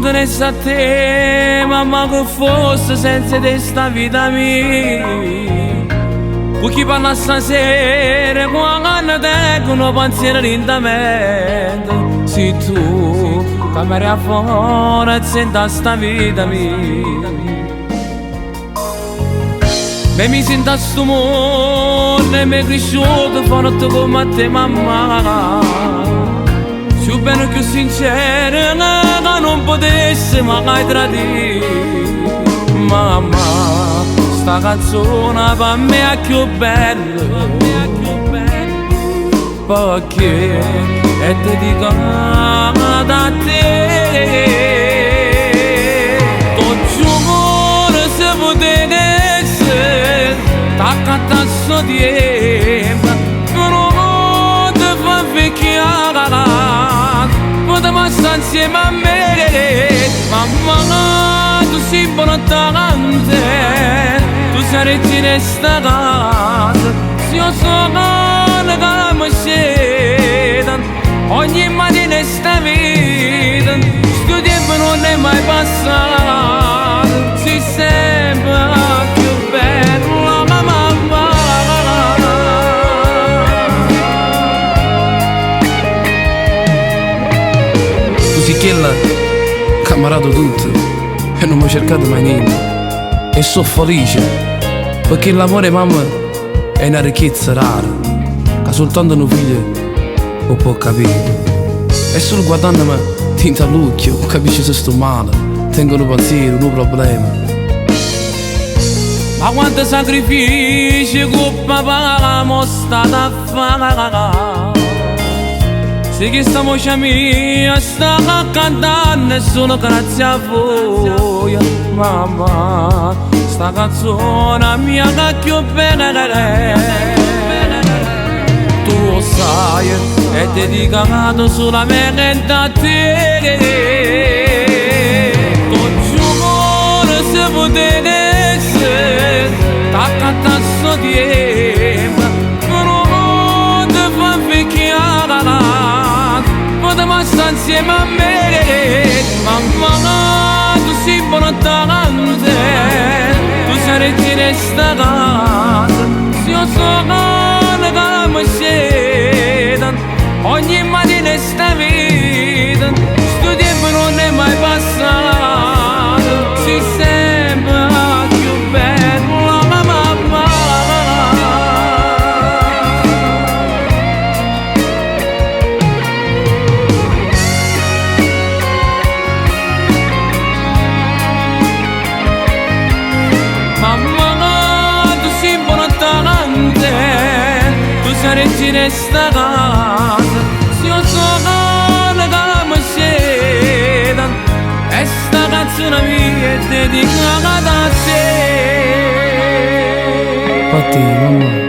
quando ne sa te, mamma, che fosse senza te sta vita mia. Chi parla stasera quando tengono pensieri lentamente. Se tu cameri a fuori e senti sta vita mia, me mi sento a sto mondo e mi è cresciuto forte come te mamma. Più bene più sincero che non potesse mai tradire. Mamma, sta canzone per me è più bella, perché è dedicata a te. Tu giuro se potessi t'accatta a sto tempo, non ti fa vecchiare, potremmo stare insieme a me. Mamma, tu sei buona tante, tu saresti in sta casa. Se io sono che mi scedo ogni mattina in sta vita, sto tempo non è mai passato, sei sempre più bella mamma. Tu sei quella che ha imparato tutto e non mi ha cercato mai niente. E sono felice perché l'amore mamma è una ricchezza rara che soltanto un figlio lo può capire. E solo guardandomi tinta all'occhio capisci se sto male, tengo un pensiero, un problema. Ma quanto sacrifici che papà mi stato a fare, se che sta voce mia sta cantando solo grazie a voi. Mamma, sta canzone mia che più bella, tu lo sai, è dedicato solamente a te. Tu giuro se potessi t'accatta a sto tempo, non ti fa vecchiare, potremmo stare insieme a me. Mamma, tu sei buona tante, tu saresti in sta casa. Se io sono che mi scedo ogni mattina in sta vita, sto tempo non è mai passato, sei sempre più bella mamma. Mamma, tu sei buona tante, tu saresti in sta casa. Se io sono che mi scedo e sta canzone mia è dedicata a te. Infatti mamma